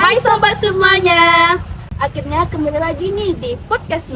Hai sobat semuanya. Akhirnya kembali lagi nih di Podcast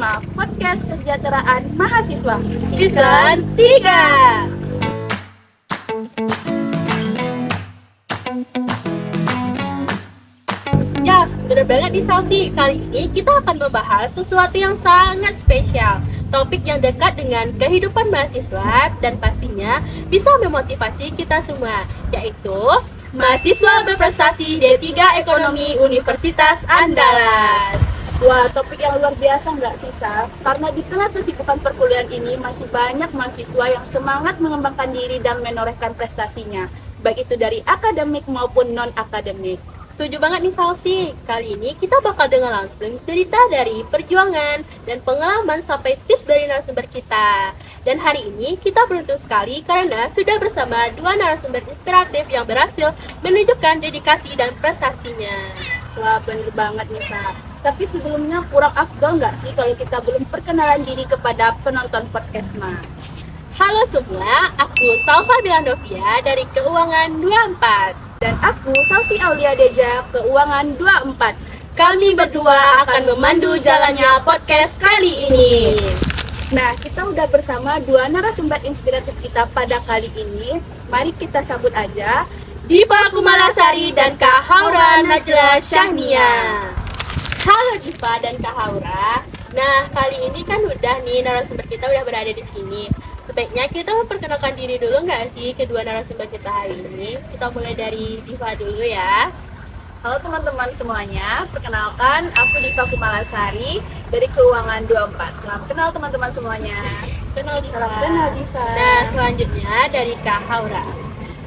Kesejahteraan Mahasiswa Season 3. Ya, bener banget nih Salsi. Kali ini kita akan membahas sesuatu yang sangat spesial. Topik yang dekat dengan kehidupan mahasiswa dan pastinya bisa memotivasi kita semua, yaitu mahasiswa berprestasi D3 Ekonomi Universitas Andalas. Wah, topik yang luar biasa nggak sih, Sal? Karena di tengah kesibukan perkuliahan ini masih banyak mahasiswa yang semangat mengembangkan diri dan menorehkan prestasinya, baik itu dari akademik maupun non-akademik. Setuju banget nih Salsi. Kali ini kita bakal dengar langsung cerita dari perjuangan dan pengalaman sampai tips dari narasumber kita. Dan hari ini kita beruntung sekali karena sudah bersama dua narasumber inspiratif yang berhasil menunjukkan dedikasi dan prestasinya. Wah, bener banget nih, Sal. Tapi sebelumnya kurang afdol nggak sih kalau kita belum perkenalan diri kepada penonton podcast mah? Halo semua, aku Salva Bilandovia dari Keuangan 24. Dan aku, Salsi Aulia Deja, Keuangan 24. Kami berdua akan memandu jalannya podcast kali ini. Nah, kita udah bersama dua narasumber inspiratif kita pada kali ini. Mari kita sambut aja Diva Kumalasari dan Kak Haura Najla Syahnia. Halo Diva dan Kak Haura. Nah, kali ini kan udah nih narasumber kita udah berada di sini. Sebaiknya kita memperkenalkan diri dulu nggak sih kedua narasumber kita hari ini? Kita mulai dari Diva dulu ya. Halo teman-teman semuanya, perkenalkan aku Diva Kumalasari dari Keuangan 24. Salam kenal teman-teman semuanya. Kenal Diva. Kenal Diva. Nah, selanjutnya dari Kak Haura.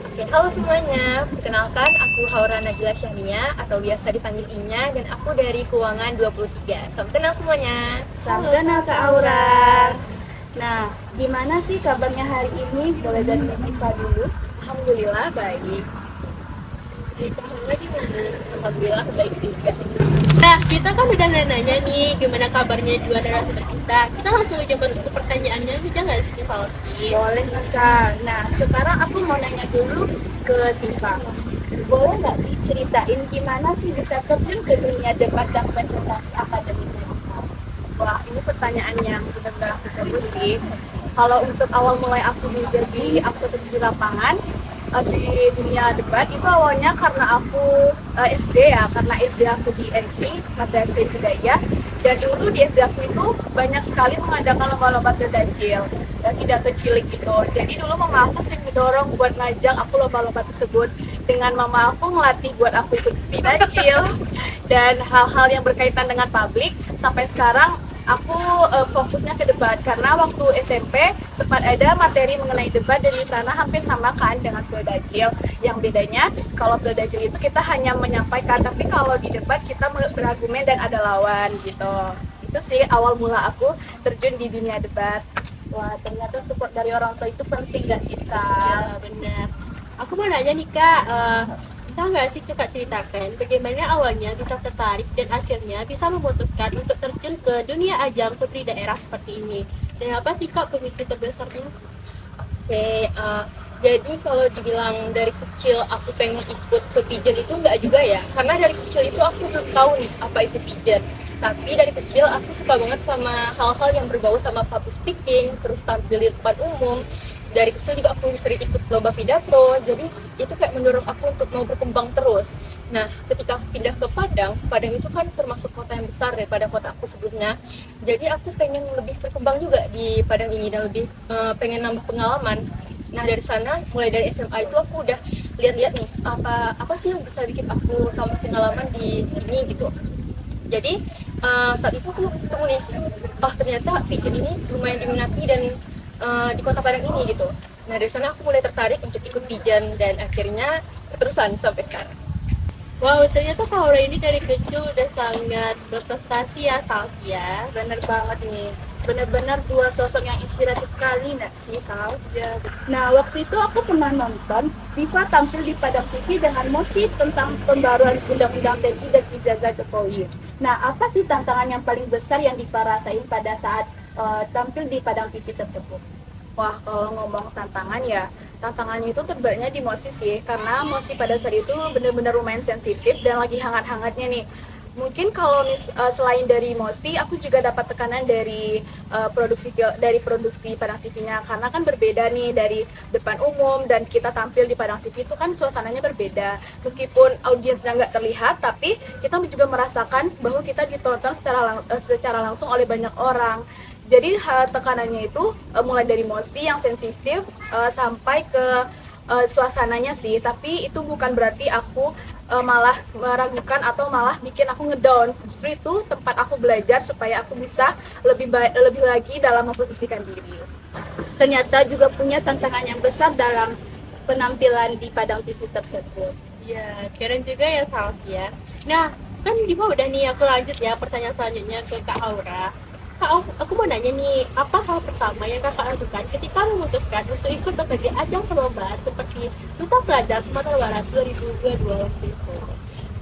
Oke, halo semuanya, perkenalkan aku Haura Najla Syahnia atau biasa dipanggil Inya, dan aku dari Keuangan 23. Salam kenal semuanya. Salam kenal Kak Aura. Nah, gimana sih kabarnya hari ini? Boleh dari Diva dulu. Alhamdulillah baik. Kak Haura gimana? Alhamdulillah baik juga. Nah, kita kan udah nanya nih gimana kabarnya dua narasumber kita. Kita langsung aja masuk ke pertanyaannya aja nggak sih, Falsi? Boleh bisa. Nah, sekarang aku mau nanya dulu ke Diva. Boleh nggak sih ceritain gimana sih bisa terjun ke dunia debat dan presentasi akademik? Wah, ini pertanyaan yang benar-benar aku tunggu sih. Kalau untuk awal mulai aku jadi aktif di lapangan, di dunia debat itu awalnya karena aku SD ya, karena SD aku di NI, mata SD budaya, dan dulu di SD aku itu banyak sekali mengadakan lomba-lomba terdacil dan tidak kecilik gitu. Jadi dulu mama aku sering mendorong buat ngajak aku lomba-lomba tersebut, dengan mama aku ngelatih buat aku ikut terdacil dan hal-hal yang berkaitan dengan publik. Sampai sekarang aku fokusnya ke debat karena waktu SMP sempat ada materi mengenai debat dan di sana hampir sama kan dengan Pildacil. Yang bedanya kalau Pildacil itu kita hanya menyampaikan, tapi kalau di debat kita berargumen dan ada lawan gitu. Itu sih awal mula aku terjun di dunia debat. Wah, ternyata support dari orang tua itu penting gak sih, Sal? Ya, benar. Aku mau nanya nih Kak, bisa nggak sih Kakak ceritakan bagaimana awalnya bisa tertarik dan akhirnya bisa memutuskan untuk terjun ke dunia ajang putri daerah seperti ini? Dan apa sih Kak pemicu terbesarnya? Oke, jadi kalau dibilang dari kecil aku pengen ikut ke pigeon itu enggak juga ya, karena dari kecil itu aku belum tahu nih apa itu pigeon. Tapi dari kecil aku suka banget sama hal-hal yang berbau sama public speaking, terus tampil di depan umum. Dari kecil juga aku sering ikut lomba pidato, jadi itu kayak mendorong aku untuk mau berkembang terus. Nah, ketika aku pindah ke Padang, Padang itu kan termasuk kota yang besar daripada kota aku sebelumnya. Jadi aku pengen lebih berkembang juga di Padang ini dan lebih pengen nambah pengalaman. Nah, dari sana, mulai dari SMA itu aku udah lihat-lihat nih, apa sih yang bisa bikin aku tambah pengalaman di sini gitu. Jadi saat itu aku ketemu nih, ternyata pigeon ini lumayan diminati dan di kota Padang ini gitu. Nah, dari sana aku mulai tertarik untuk ikut pigeon dan akhirnya keterusan sampai sekarang. Wow, ternyata Kak Haura ini dari kecil udah sangat berprestasi ya, Salsi ya. Bener banget nih. Bener-bener dua sosok yang inspiratif kali nggak sih, Sal? Ya, Nah, waktu itu aku pernah nonton Diva tampil di Padang TV dengan mosi tentang pembaruan Undang-Undang TNI dan Ijazah Jokowi. Nah, apa sih tantangan yang paling besar yang Diva rasain pada saat tampil di Padang TV tersebut? Wah, kalau ngomong tantangan ya, Tantangannya itu terberatnya di mosi sih, karena mosi pada saat itu benar-benar lumayan sensitif dan lagi hangat-hangatnya nih. Mungkin kalau selain dari mosi, aku juga dapat tekanan dari produksi Padang TV-nya, karena kan berbeda nih dari depan umum dan kita tampil di Padang TV itu kan suasananya berbeda. Meskipun audiensnya nggak terlihat, tapi kita juga merasakan bahwa kita ditonton secara langsung oleh banyak orang. Jadi tekanannya itu mulai dari mosi yang sensitif sampai ke suasananya sih, tapi itu bukan berarti aku malah meragukan atau malah bikin aku ngedown. Justru itu tempat aku belajar supaya aku bisa lebih lagi dalam memposisikan diri. Ternyata juga punya tantangan yang besar dalam penampilan di Padang TV tersebut. Ya, keren juga ya Salvi ya. Nah, kan Diva udah nih, aku lanjut ya pertanyaan selanjutnya ke Kak Aura. Kak, aku mau nanya nih, apa hal pertama yang kakak lakukan ketika memutuskan untuk ikut berbagai ajang perlombaan seperti Duta Pelajar Sumatera Barat 2022 waktu itu?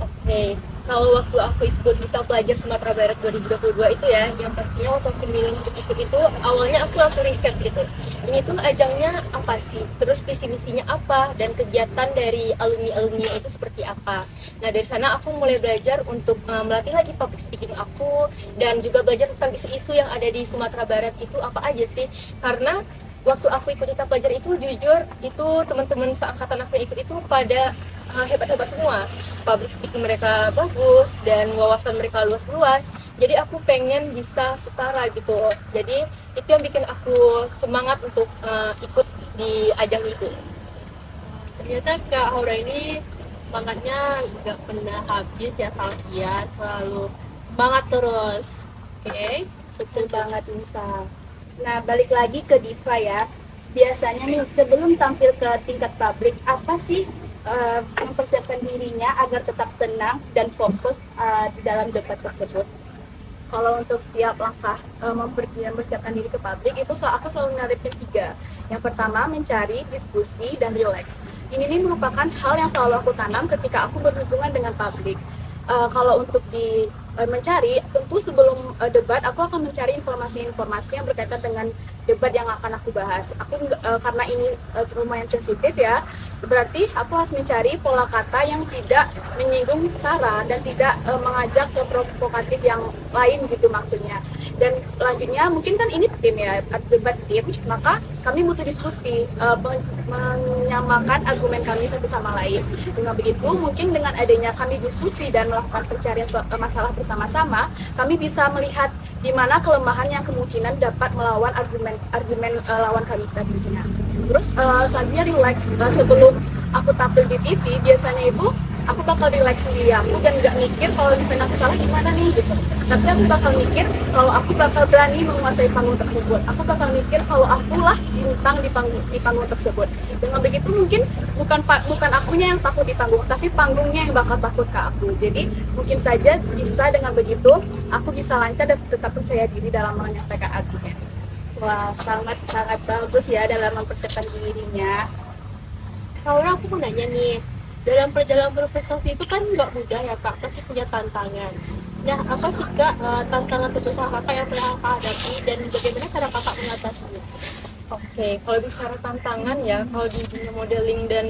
Oke, kalau waktu aku ikut Duta Pelajar Sumatera Barat 2022 itu ya, yang pastinya waktu aku milih untuk ikut itu, awalnya aku langsung riset gitu. Ini tuh ajangnya apa sih? Terus visi misinya apa? Dan kegiatan dari alumni-alumni itu seperti apa? Nah, dari sana aku mulai belajar untuk melatih lagi public speaking aku, dan juga belajar tentang isu-isu yang ada di Sumatera Barat itu apa aja sih. Karena waktu aku ikut Duta Pelajar itu, jujur, itu teman-teman seangkatan aku yang ikut itu pada hebat-hebat semua. Public speaking mereka bagus dan wawasan mereka luas-luas. Jadi aku pengen bisa setara gitu. Jadi itu yang bikin aku semangat untuk ikut di ajang itu. Ternyata Kak Aura ini semangatnya nggak pernah habis ya Salvia, selalu semangat terus. Oke, Betul banget, Nisa. Nah, balik lagi ke Diva ya. Biasanya nih sebelum tampil ke tingkat publik, apa sih mempersiapkan dirinya agar tetap tenang dan fokus di dalam debat tersebut? Kalau untuk setiap langkah mempersiapkan diri ke publik itu aku selalu menariknya 3. Yang pertama, mencari diskusi dan rileks. Ini merupakan hal yang selalu aku tanam ketika aku berhubungan dengan publik. Kalau untuk mencari, tentu sebelum debat aku akan mencari informasi-informasi yang berkaitan dengan debat yang akan aku bahas. Karena ini lumayan sensitif ya, berarti aku harus mencari pola kata yang tidak menyinggung sara dan tidak mengajak ke provokatif yang lain gitu maksudnya. Dan selanjutnya mungkin kan ini tim ya, debat tim, maka kami butuh diskusi, menyamakan argumen kami satu sama lain. Dengan begitu, mungkin dengan adanya kami diskusi dan melakukan pencarian masalah bersama-sama, kami bisa melihat di mana kelemahan yang kemungkinan dapat melawan argumen lawan kami tadinya. Terus selanjutnya relax. Sebelum aku tampil di TV, biasanya itu aku bakal relax sendiri aku dan nggak mikir kalau misalnya aku salah gimana nih gitu. Tapi aku bakal mikir kalau aku bakal berani menguasai panggung tersebut. Aku bakal mikir kalau akulah bintang di panggung tersebut. Dengan begitu mungkin bukan akunya yang takut di panggung, tapi panggungnya yang bakal takut ke aku. Jadi mungkin saja bisa dengan begitu aku bisa lancar dan tetap percaya diri dalam menyampaikan argumen. Wah, sangat bagus ya dalam mempersiapkan dirinya. Aura, aku mau nanya nih, dalam perjalanan berprestasi itu kan nggak mudah ya Kak, pasti punya tantangan. Nah, apa sih Kak tantangan terbesar Kakak yang pernah Kakak hadapi dan bagaimana cara Kakak mengatasinya? Oke, kalau bicara tantangan ya, kalau di dunia modeling dan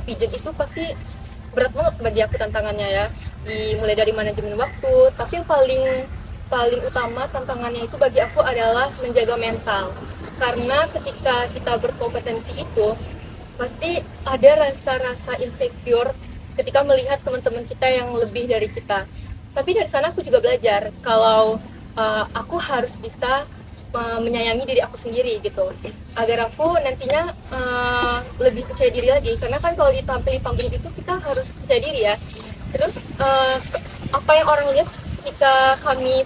pijat itu pasti berat banget bagi aku tantangannya ya. Mulai dari manajemen waktu, tapi yang paling utama tantangannya itu bagi aku adalah menjaga mental. Karena ketika kita berkompetensi itu, pasti ada rasa-rasa insecure ketika melihat teman-teman kita yang lebih dari kita. Tapi dari sana aku juga belajar kalau aku harus bisa menyayangi diri aku sendiri gitu, agar aku nantinya lebih percaya diri lagi. Karena kan kalau ditampil di panggung itu kita harus percaya diri ya. Terus apa yang orang lihat ketika kami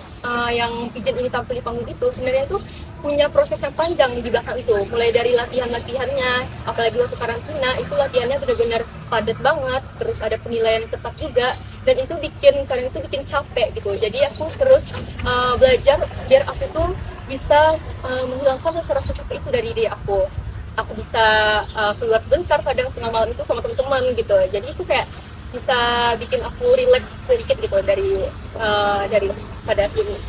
yang pijat ini tampil di panggung itu sebenarnya itu punya proses yang panjang di belakang itu, mulai dari latihannya, apalagi waktu karantina itu latihannya benar-benar padat banget, terus ada penilaian ketat juga, dan itu bikin capek gitu. Jadi aku terus belajar biar aku tuh bisa menghilangkan rasa capek itu dari diri aku. Aku bisa keluar sebentar kadang tengah malam itu sama teman-teman gitu. Jadi itu kayak bisa bikin aku relax sedikit gitu dari pada ini.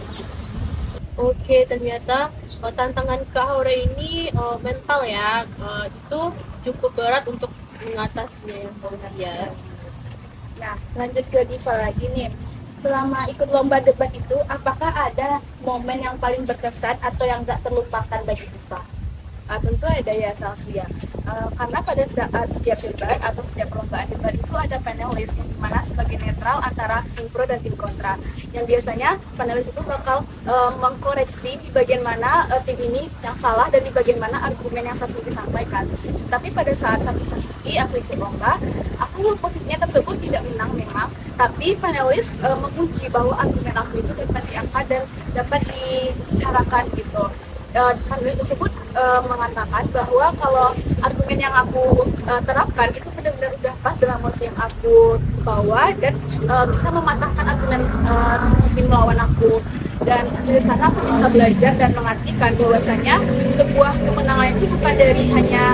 Oke, ternyata tantangan Kak Aura ini mental ya, itu cukup berat untuk mengatasinya ya Fausia. Nah, lanjut ke Diva lagi nih. Selama ikut lomba debat itu, apakah ada momen yang paling berkesan atau yang gak terlupakan bagi Diva? Tentu ada ya Salsia. Karena pada saat setiap debat atau setiap perlombaan debat itu ada panelis yang dimana sebagai netral antara tim pro dan tim kontra. Yang biasanya panelis itu bakal mengkoreksi di bagian mana tim ini yang salah dan di bagian mana argumen yang satu disampaikan. Tapi pada saat satu posisi aku ikut lomba, aku posisinya tersebut tidak menang memang, tapi panelis menguji bahwa argumen aku itu dapat diangkat dan dapat dibicarakan gitu. Panelis tersebut mengatakan bahwa kalau argumen yang aku terapkan itu benar-benar udah pas dengan emosi yang aku bawa dan bisa mematahkan argumen tim lawan aku. Dan dari sana aku bisa belajar dan mengartikan bahwasanya sebuah kemenangan itu bukan dari hanya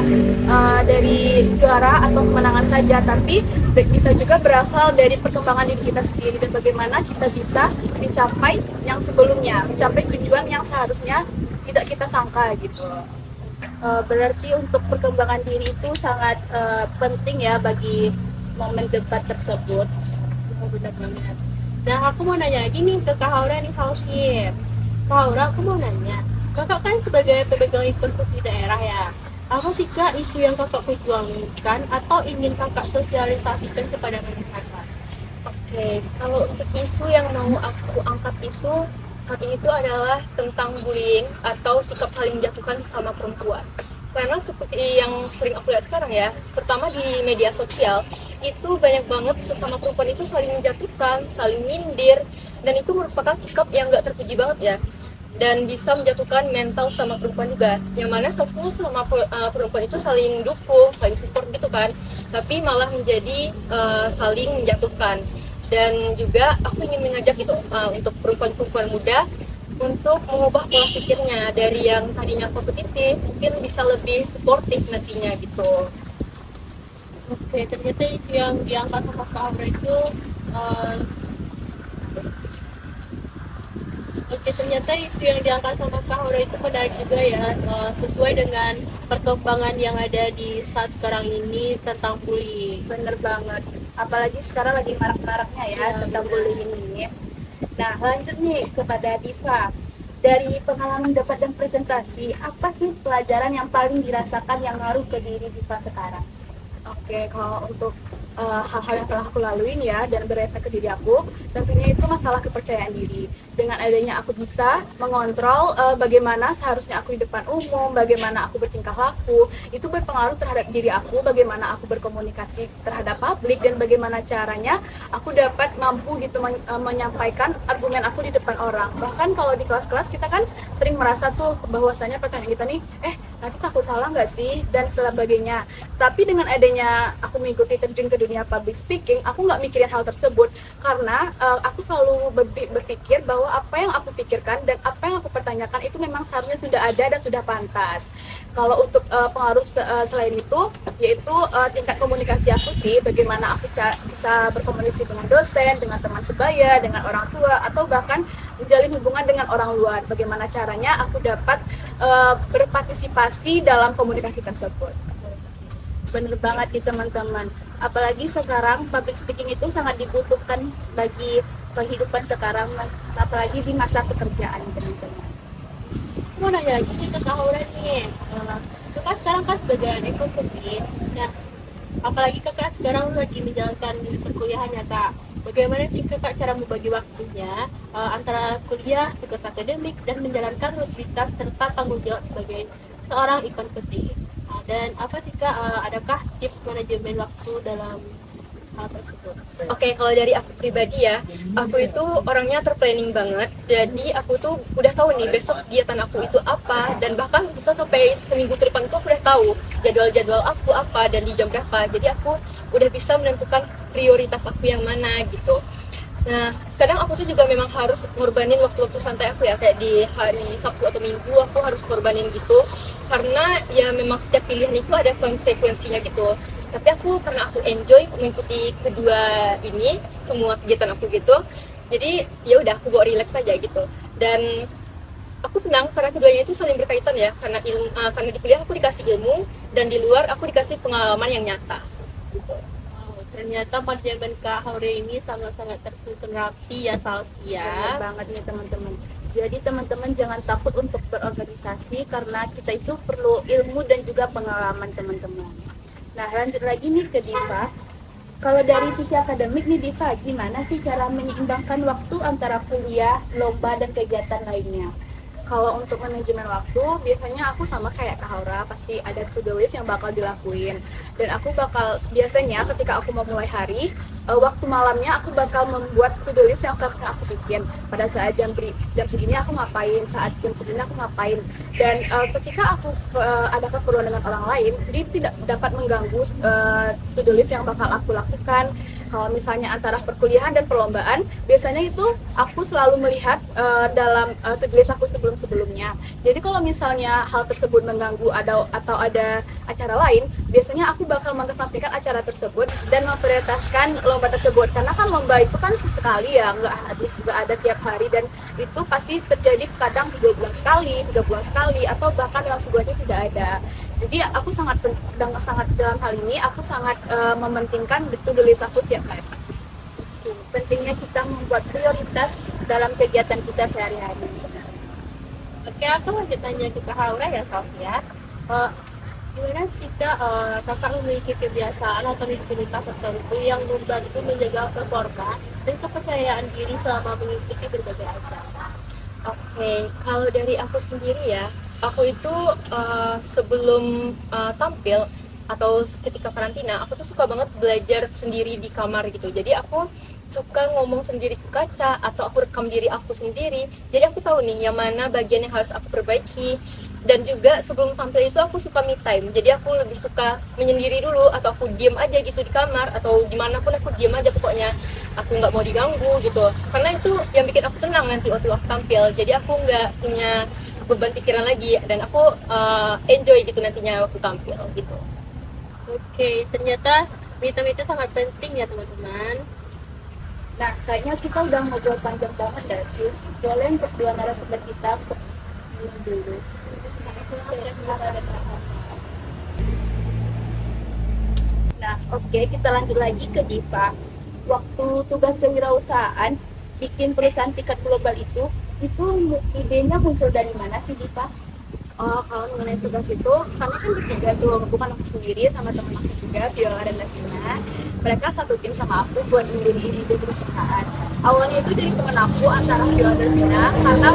dari juara atau kemenangan saja, tapi bisa juga berasal dari perkembangan diri kita sendiri dan bagaimana kita bisa mencapai yang sebelumnya, mencapai tujuan yang seharusnya tidak kita sangka gitu. Berarti untuk perkembangan diri itu sangat penting ya bagi momen debat tersebut. Benar banget. Nah, aku mau nanya lagi nih ke Kak Haura nih, Fausia. Kak Haura, aku mau nanya, kakak kan sebagai pemegang institusi daerah ya, apa sih Kak isu yang kakak perjuangkan atau ingin kakak sosialisasikan kepada masyarakat? Oke, kalau untuk isu yang mau aku angkat itu saat ini itu adalah tentang bullying atau sikap saling menjatuhkan sama perempuan. Karena seperti yang sering aku lihat sekarang ya, pertama di media sosial itu banyak banget sesama perempuan itu saling menjatuhkan, saling nyindir, dan itu merupakan sikap yang gak terpuji banget ya, dan bisa menjatuhkan mental sama perempuan juga, yang mana seharusnya sama perempuan itu saling dukung, saling support gitu kan, tapi malah menjadi saling menjatuhkan. Dan juga aku ingin mengajak itu untuk perempuan-perempuan muda untuk mengubah pola pikirnya dari yang tadinya kompetitif mungkin bisa lebih sportif nantinya gitu. Oke, ternyata isu yang diangkat sama Kak Haura itu ternyata isu yang diangkat sama Kak Haura itu menarik juga ya, sesuai dengan perkembangan yang ada di saat sekarang ini tentang bullying. Bener banget, apalagi sekarang lagi marak-maraknya ya tentang bullying ini. Nah, lanjut nih kepada Diva. Dari pengalaman debat dan presentasi, apa sih pelajaran yang paling dirasakan yang ngaruh ke diri Diva sekarang? Oke, kalau untuk hal-hal yang telah aku laluin ya dan berefek ke diri aku, tentunya itu masalah kepercayaan diri. Dengan adanya aku bisa mengontrol bagaimana seharusnya aku di depan umum, bagaimana aku bertingkah laku, itu berpengaruh terhadap diri aku, bagaimana aku berkomunikasi terhadap publik, dan bagaimana caranya aku dapat mampu gitu menyampaikan argumen aku di depan orang. Bahkan kalau di kelas-kelas kita kan sering merasa tuh bahwasanya pertanyaan kita nih, nanti takut salah nggak sih, dan sebagainya. Tapi dengan adanya aku mengikuti terjun ke dunia public speaking, aku nggak mikirin hal tersebut, karena aku selalu berpikir bahwa apa yang aku pikirkan dan apa yang aku pertanyakan itu memang seharusnya sudah ada dan sudah pantas. Kalau untuk pengaruh selain itu, yaitu tingkat komunikasi aku sih, bagaimana aku bisa berkomunikasi dengan dosen, dengan teman sebaya, dengan orang tua, atau bahkan menjalin hubungan dengan orang luar. Bagaimana caranya aku dapat berpartisipasi dalam komunikasi tersebut. Bener banget nih teman-teman. Apalagi sekarang public speaking itu sangat dibutuhkan bagi kehidupan sekarang, apalagi di masa pekerjaan teman-teman. Mau nanya lagi nih ke Kak Haura nih, kakak sekarang kan sebagai ekonomi, nah apalagi kakak sekarang lagi menjalankan perkuliahannya Kak, bagaimana sih kakak cara membagi waktunya antara kuliah, tugas akademik, dan menjalankan rutinitas serta tanggung jawab sebagai seorang ekonomi? Dan apa sih Kak, adakah tips manajemen waktu dalam hal tersebut? Oke, kalau dari aku pribadi ya, aku itu orangnya terplanning banget. Jadi aku tuh udah tahu nih besok kegiatan aku itu apa, dan bahkan bisa sampai seminggu ke depan itu aku udah tahu jadwal-jadwal aku apa dan di jam berapa. Jadi aku udah bisa menentukan prioritas aku yang mana gitu. Nah, kadang aku tuh juga memang harus ngorbanin waktu-waktu santai aku ya, kayak di hari Sabtu atau Minggu aku harus ngorbanin gitu, karena ya memang setiap pilihan itu ada konsekuensinya gitu. Tapi karena aku enjoy mengikuti kedua ini, semua kegiatan aku gitu, jadi ya udah aku bawa relax aja gitu. Dan aku senang karena keduanya itu saling berkaitan ya, karena di kuliah aku dikasih ilmu, dan di luar aku dikasih pengalaman yang nyata gitu. Wow, ternyata perjamuan Kak Haura ini sangat-sangat tersusun rapi ya Salsi Benar ya. banget nih teman-teman. Jadi teman-teman jangan takut untuk berorganisasi karena kita itu perlu ilmu dan juga pengalaman teman-teman. Nah lanjut lagi nih ke Diva. Kalau dari sisi akademik nih Diva, gimana sih cara menyeimbangkan waktu antara kuliah, lomba, dan kegiatan lainnya? Kalau untuk manajemen waktu, biasanya aku sama kayak Kak Haura, pasti ada to-do list yang bakal dilakuin. Dan aku bakal, biasanya ketika aku mau mulai hari, waktu malamnya aku bakal membuat to-do list yang seharusnya aku bikin. Pada saat jam segini aku ngapain, saat jam segini aku ngapain. Dan ketika aku ada keperluan dengan orang lain, jadi tidak dapat mengganggu to-do list yang bakal aku lakukan. Kalau misalnya antara perkuliahan dan perlombaan, biasanya itu aku selalu melihat dalam to-do list aku sebelumnya. Jadi kalau misalnya hal tersebut mengganggu atau ada acara lain, biasanya aku bakal mengesampingkan acara tersebut dan memprioritaskan lomba tersebut. Karena kan lomba itu kan sesekali ya, nggak ada tiap hari, dan itu pasti terjadi kadang 2 bulan sekali, 3 bulan sekali, atau bahkan dalam sebulan itu tidak ada. Jadi aku sangat dalam hal ini aku sangat mementingkan to-do list aku tiap hari. Pentingnya kita membuat prioritas dalam kegiatan kita sehari-hari. Oke, aku lanjut tanya ke Kak Haura ya Salsi ya. Gimana jika kakak memiliki kebiasaan atau rutinitas tertentu yang membantu menjaga performa dan kepercayaan diri selama mengikuti berbagai acara? Oke, kalau dari aku sendiri ya, aku itu sebelum tampil atau ketika karantina, aku tuh suka banget belajar sendiri di kamar gitu. Jadi aku suka ngomong sendiri ke kaca atau aku rekam diri aku sendiri. Jadi aku tahu nih yang mana bagian yang harus aku perbaiki. Dan juga sebelum tampil itu aku suka me time. Jadi aku lebih suka menyendiri dulu, atau aku diem aja gitu di kamar, atau dimanapun aku diem aja pokoknya. Aku nggak mau diganggu gitu. Karena itu yang bikin aku tenang nanti waktu aku tampil. Jadi aku nggak punya beban pikiran lagi, dan aku enjoy gitu nantinya waktu tampil gitu. Oke, ternyata me time itu sangat penting ya teman-teman. Nah, kayaknya kita udah ngobrol panjang banget gak sih? Boleh untuk dua narasumber kita untuk minum dulu. Nah, oke, kita lanjut lagi ke Diva. Waktu tugas kewirausahaan bikin perusahaan tingkat global itu idenya muncul dari mana sih Diva? Oh, kalau mengenai tugas itu, kami kan bertiga tuh, bukan aku sendiri sama teman aku juga, Viola dan Davina. Mereka satu tim sama aku buat mendirikan ide perusahaan. Awalnya itu dari teman aku antara Viola dan Davina, karena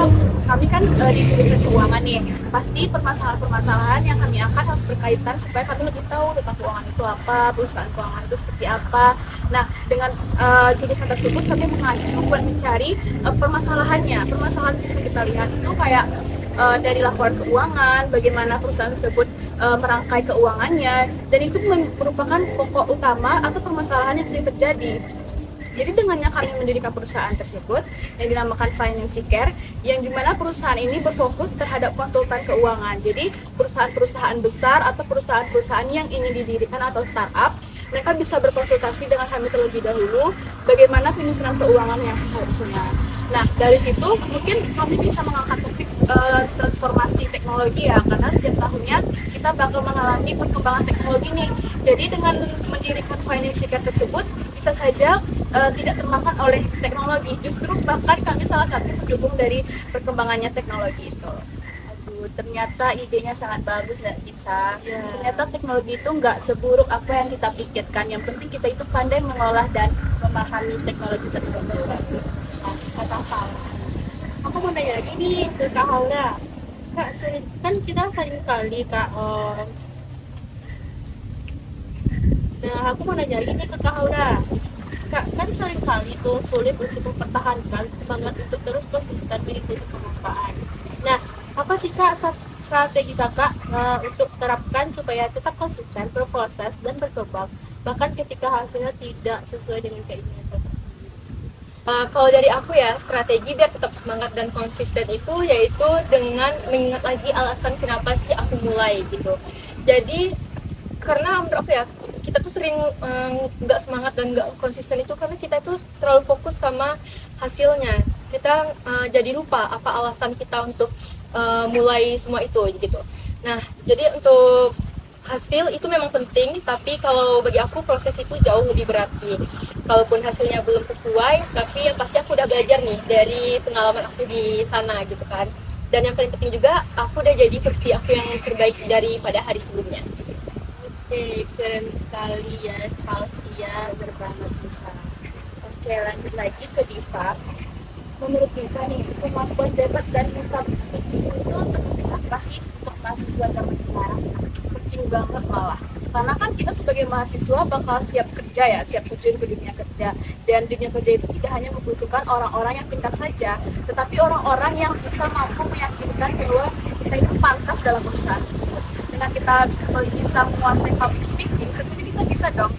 kami kan di jurusan keuangan nih. Pasti permasalahan-permasalahan yang kami angkat harus berkaitan supaya kami lebih tahu tentang keuangan itu apa, perusahaan keuangan itu seperti apa. Nah, dengan jurusan tersebut kami mengacu buat mencari permasalahannya. Permasalahan bisa kita lihat itu kayak dari laporan keuangan, bagaimana perusahaan tersebut merangkai keuangannya, dan itu merupakan pokok utama atau permasalahan yang sering terjadi. Jadi dengannya kami mendirikan perusahaan tersebut yang dinamakan Financial Care, yang dimana perusahaan ini berfokus terhadap konsultan keuangan. Jadi perusahaan-perusahaan besar atau perusahaan-perusahaan yang ingin didirikan atau startup, mereka bisa berkonsultasi dengan kami terlebih dahulu bagaimana penyusunan keuangan yang seharusnya. Nah, dari situ mungkin kami bisa mengangkat topik transformasi teknologi ya, karena setiap tahunnya kita bakal mengalami perkembangan teknologi nih. Jadi dengan mendirikan Financial Care tersebut bisa saja tidak termakan oleh teknologi, justru bahkan kami salah satu pendukung dari perkembangannya teknologi itu. Aduh, ternyata idenya sangat bagus nggak sih, Sa? Ternyata teknologi itu nggak seburuk apa yang kita pikirkan. Yang penting kita itu pandai mengolah dan memahami teknologi tersebut. Kata Aku mau nanya lagi nih ke Kak Haura. Kak, kan kita sering kali Kak. Nah, aku mau nanya lagi nih ke Kak Haura. Kak, kan sering kali tuh sulit untuk mempertahankan semangat untuk terus konsisten mengikuti permukaan. Nah, apa sih Kak strategi Kakak untuk terapkan supaya tetap konsisten, berproses dan berkembang bahkan ketika hasilnya tidak sesuai dengan keinginan Kakak? Kalau dari aku ya, strategi biar tetap semangat dan konsisten itu yaitu dengan mengingat lagi alasan kenapa sih aku mulai gitu. Jadi karena menurut aku ya, kita tuh sering nggak semangat dan nggak konsisten itu karena kita tuh terlalu fokus sama hasilnya. Kita jadi lupa apa alasan kita untuk mulai semua itu gitu. Nah, jadi untuk hasil itu memang penting, tapi kalau bagi aku proses itu jauh lebih berarti. Kalaupun hasilnya belum sesuai, tapi yang pasti aku udah belajar nih dari pengalaman aku di sana gitu kan. Dan yang paling penting juga, aku udah jadi versi aku yang terbaik daripada hari sebelumnya. Oke, keren sekali ya, Salsia. Bener banget bisa. Oke, lanjut lagi ke Diva. Menurut Diva nih, kemampuan debat dan public speaking itu seperti apa sih untuk mahasiswa zaman sekarang? Penting banget malah, karena kan kita sebagai mahasiswa bakal siap kerja ya, siap terjun ke dunia kerja. Dan dunia kerja itu tidak hanya membutuhkan orang-orang yang pintar saja, tetapi orang-orang yang bisa mampu meyakinkan bahwa kita itu pantas dalam perusahaan tersebut. Dengan kita bisa menguasai public speaking, tentunya kita bisa dong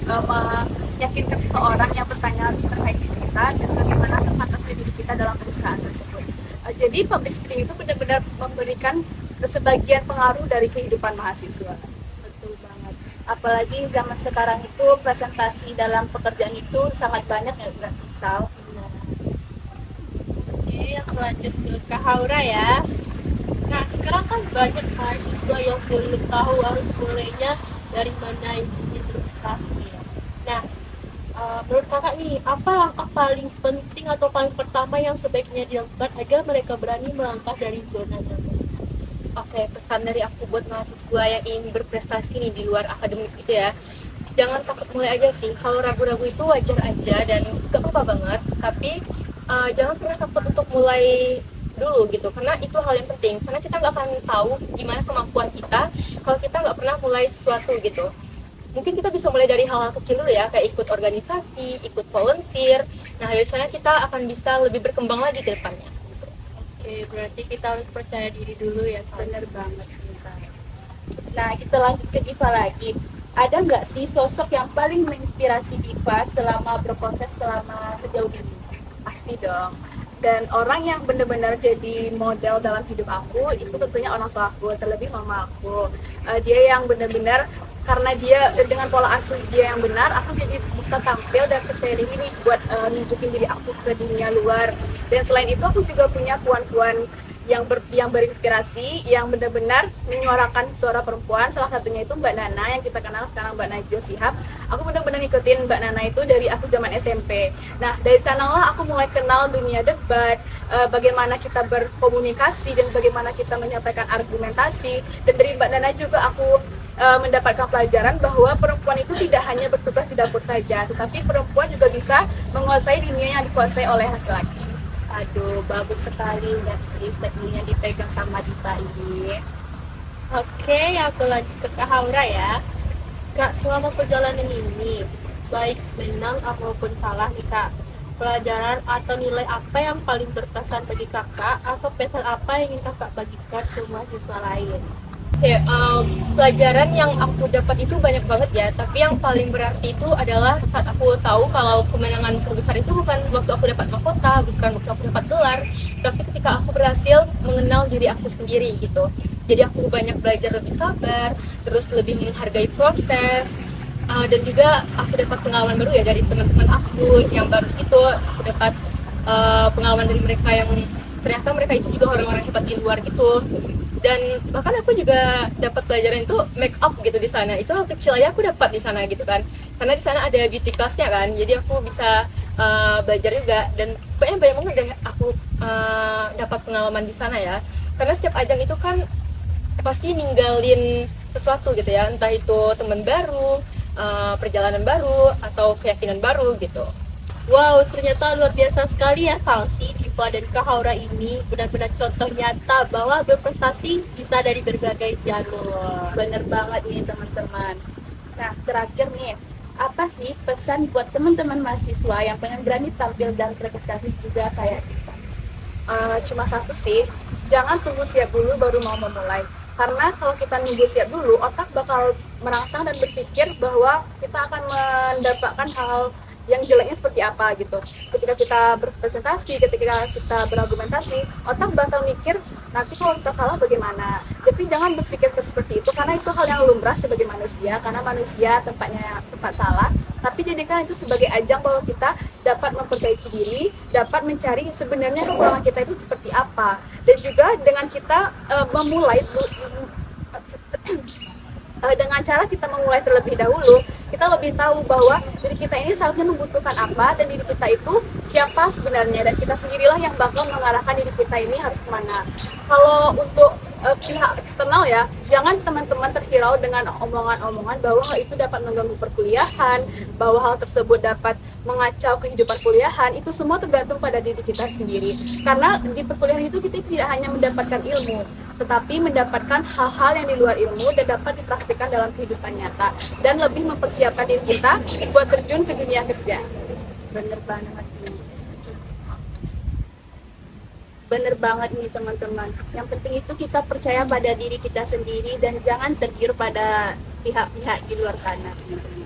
meyakinkan seseorang yang bertanya terkait diri kita dan bagaimana sepantasnya diri kita dalam perusahaan tersebut. Jadi public speaking itu benar-benar memberikan sebagian pengaruh dari kehidupan mahasiswa. Betul banget. Apalagi zaman sekarang itu presentasi dalam pekerjaan itu sangat banyak ya, nggak sih, Sal? Oke, aku lanjut ke Kak Haura ya. Nah, sekarang kan banyak mahasiswa yang belum tahu harus mulainya dari mana investasi ya. Nah, menurut kakak nih, apa langkah paling penting atau paling pertama yang sebaiknya dilakukan agar mereka berani melangkah dari zona nyaman? Oke, pesan dari aku buat mahasiswa yang ingin berprestasi nih di luar akademik itu ya, jangan takut mulai aja sih. Kalau ragu-ragu itu wajar aja dan gak apa-apa banget, tapi jangan pernah takut untuk mulai dulu gitu, karena itu hal yang penting, karena kita nggak akan tahu gimana kemampuan kita kalau kita nggak pernah mulai sesuatu gitu. Mungkin kita bisa mulai dari hal-hal kecil dulu ya, kayak ikut organisasi, ikut volunteer. Nah, dari sana kita akan bisa lebih berkembang lagi ke depannya. Oke, berarti kita harus percaya diri dulu ya. Bener banget, bisa. Nah, kita lanjut ke Diva lagi. Ada nggak sih sosok yang paling menginspirasi Diva selama berproses selama sejauh ini? Pasti dong. Dan orang yang benar-benar jadi model dalam hidup aku itu tentunya orang tua aku, terlebih mama aku. Dia yang benar-benar, karena dia dengan pola asuh dia yang benar, aku jadi bisa tampil dan percaya diri nih buat nunjukin diri aku ke dunia luar. Dan selain itu aku juga punya puan-puan yang berinspirasi, yang benar-benar menyuarakan suara perempuan. Salah satunya itu Mbak Nana yang kita kenal sekarang, Mbak Najwa Shihab. Aku benar-benar ngikutin Mbak Nana itu dari aku zaman SMP. Nah, dari sanalah aku mulai kenal dunia debat, bagaimana kita berkomunikasi dan bagaimana kita menyampaikan argumentasi. Dan dari Mbak Nana juga aku mendapatkan pelajaran bahwa perempuan itu tidak hanya bertugas di dapur saja, tetapi perempuan juga bisa menguasai dunia yang dikuasai oleh laki-laki. Aduh, bagus sekali nggak sih statementnya dipegang sama Diva ini. Oke, aku lanjut ke Kak Haura ya. Kak, selama perjalanan ini, baik menang ataupun kalah nih Kak, pelajaran atau nilai apa yang paling berkesan bagi kakak, atau pesan apa yang ingin kakak bagikan ke mahasiswa lain? Oke, pelajaran yang aku dapat itu banyak banget ya, tapi yang paling berarti itu adalah saat aku tahu kalau kemenangan terbesar itu bukan waktu aku dapat mahkota, bukan waktu aku dapat gelar, tapi ketika aku berhasil mengenal diri aku sendiri gitu. Jadi aku banyak belajar lebih sabar, terus lebih menghargai proses, dan juga aku dapat pengalaman baru ya dari teman-teman aku yang baru itu. Aku dapat pengalaman dari mereka yang ternyata mereka itu juga orang-orang hebat di luar gitu. Dan bahkan aku juga dapat pelajaran itu make up gitu di sana. Itu hal kecil aja aku dapat di sana gitu kan, karena di sana ada beauty classnya kan, jadi aku bisa belajar juga. Dan pokoknya banyak banget deh aku dapat pengalaman di sana ya, karena setiap ajang itu kan pasti ninggalin sesuatu gitu ya, entah itu teman baru, perjalanan baru, atau keyakinan baru gitu. Wow, ternyata luar biasa sekali ya Salsi, Diva, dan Kak Haura ini benar-benar contoh nyata bahwa berprestasi bisa dari berbagai jalur. Bener banget nih teman-teman. Nah, terakhir nih, apa sih pesan buat teman-teman mahasiswa yang pengen berani tampil dan berprestasi juga kayak kita? Cuma satu sih, jangan tunggu siap dulu baru mau memulai. Karena kalau kita nunggu siap dulu, otak bakal merangsang dan berpikir bahwa kita akan mendapatkan hal yang jeleknya seperti apa gitu. Ketika kita berpresentasi, ketika kita berargumentasi, otak bakal mikir nanti kalau kita salah bagaimana. Tapi jangan berpikir seperti itu, karena itu hal yang lumrah sebagai manusia, karena manusia tempat salah. Tapi jadikan itu sebagai ajang bahwa kita dapat memperbaiki diri, dapat mencari sebenarnya kekurangan kita itu seperti apa. Dan juga dengan kita memulai dengan cara kita memulai terlebih dahulu, kita lebih tahu bahwa diri kita ini seharusnya membutuhkan apa dan diri kita itu siapa sebenarnya, dan kita sendirilah yang bakal mengarahkan diri kita ini harus kemana. Kalau untuk pihak eksternal ya, jangan teman-teman terhirau dengan omongan-omongan bahwa hal itu dapat mengganggu perkuliahan, bahwa hal tersebut dapat mengacau kehidupan kuliahan. Itu semua tergantung pada diri kita sendiri. Karena di perkuliahan itu kita tidak hanya mendapatkan ilmu, tetapi mendapatkan hal-hal yang di luar ilmu dan dapat dipraktikkan dalam kehidupan nyata, dan lebih mempersiapkan diri kita buat terjun ke dunia kerja. Bener banget nih. Bener banget nih teman-teman. Yang penting itu kita percaya pada diri kita sendiri dan jangan tergiur pada pihak-pihak di luar sana.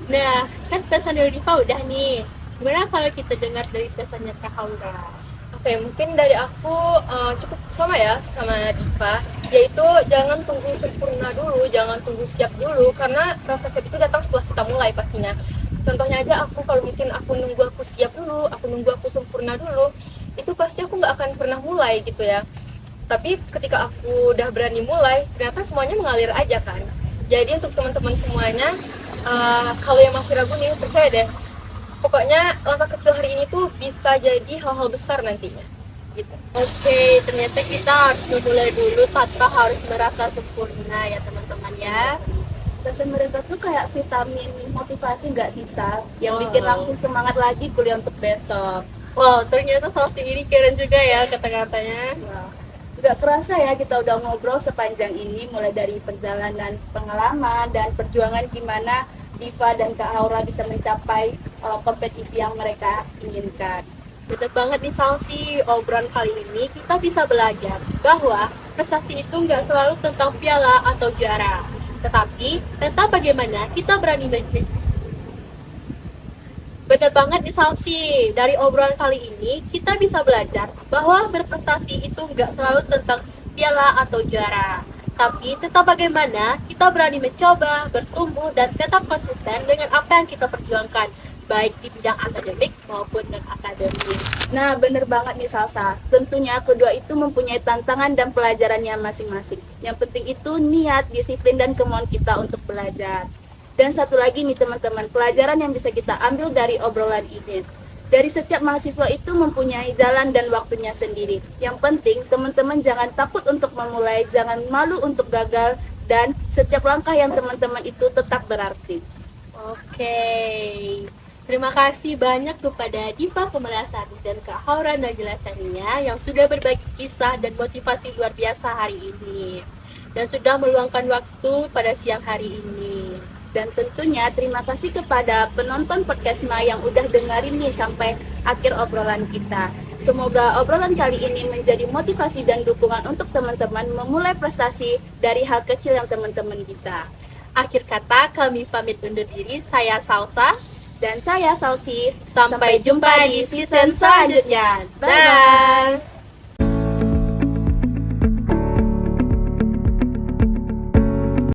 Nah, kan pesan dari Diva udah nih. Gimana kalau kita dengar dari pesannya Kak Haura? Oke, mungkin dari aku cukup sama ya sama Diva, yaitu jangan tunggu sempurna dulu, jangan tunggu siap dulu, karena rasa siap itu datang setelah kita mulai pastinya. Contohnya aja aku, kalau mungkin aku nunggu aku siap dulu, aku nunggu aku sempurna dulu, itu pasti aku nggak akan pernah mulai gitu ya. Tapi ketika aku udah berani mulai, ternyata semuanya mengalir aja kan. Jadi untuk teman-teman semuanya, kalau yang masih ragu nih, percaya deh, pokoknya langkah kecil hari ini tuh bisa jadi hal-hal besar nantinya gitu. Oke, ternyata kita harus memulai dulu tanpa harus merasa sempurna ya teman-teman ya. Pesan mereka tuh kayak vitamin motivasi nggak sih, Sal? Yang Wow. bikin langsung semangat lagi kuliah untuk besok. Wow, ternyata Salsi ini keren juga ya kata-katanya. Wah, nggak kerasa ya kita udah ngobrol sepanjang ini, mulai dari perjalanan pengalaman dan perjuangan gimana Diva dan Kak Haura bisa mencapai kompetisi yang mereka inginkan. Bener banget nih Salsi, obrolan kali ini kita bisa belajar bahwa prestasi itu nggak selalu tentang piala atau juara, tetapi tentang bagaimana kita berani Bener banget nih Salsi, dari obrolan kali ini kita bisa belajar bahwa berprestasi itu nggak selalu tentang piala atau juara, tapi tentang bagaimana kita berani mencoba, bertumbuh, dan tetap konsisten dengan apa yang kita perjuangkan, baik di bidang akademik maupun non-akademik. Nah, bener banget nih Salsa. Tentunya kedua itu mempunyai tantangan dan pelajarannya masing-masing. Yang penting itu niat, disiplin, dan kemauan kita untuk belajar. Dan satu lagi nih teman-teman, pelajaran yang bisa kita ambil dari obrolan ini. Dari setiap mahasiswa itu mempunyai jalan dan waktunya sendiri. Yang penting teman-teman jangan takut untuk memulai, jangan malu untuk gagal, dan setiap langkah yang teman-teman itu tetap berarti. Oke, terima kasih banyak kepada Diva Kumalasari dan Kak Haura Najlasania yang sudah berbagi kisah dan motivasi luar biasa hari ini, dan sudah meluangkan waktu pada siang hari ini. Dan tentunya terima kasih kepada penonton podcast Ma yang udah dengerin nih sampai akhir obrolan kita. Semoga obrolan kali ini menjadi motivasi dan dukungan untuk teman-teman memulai prestasi dari hal kecil yang teman-teman bisa. Akhir kata, kami pamit undur diri. Saya Salsa. Dan saya Salsi. Sampai jumpa di season selanjutnya. Bye-bye.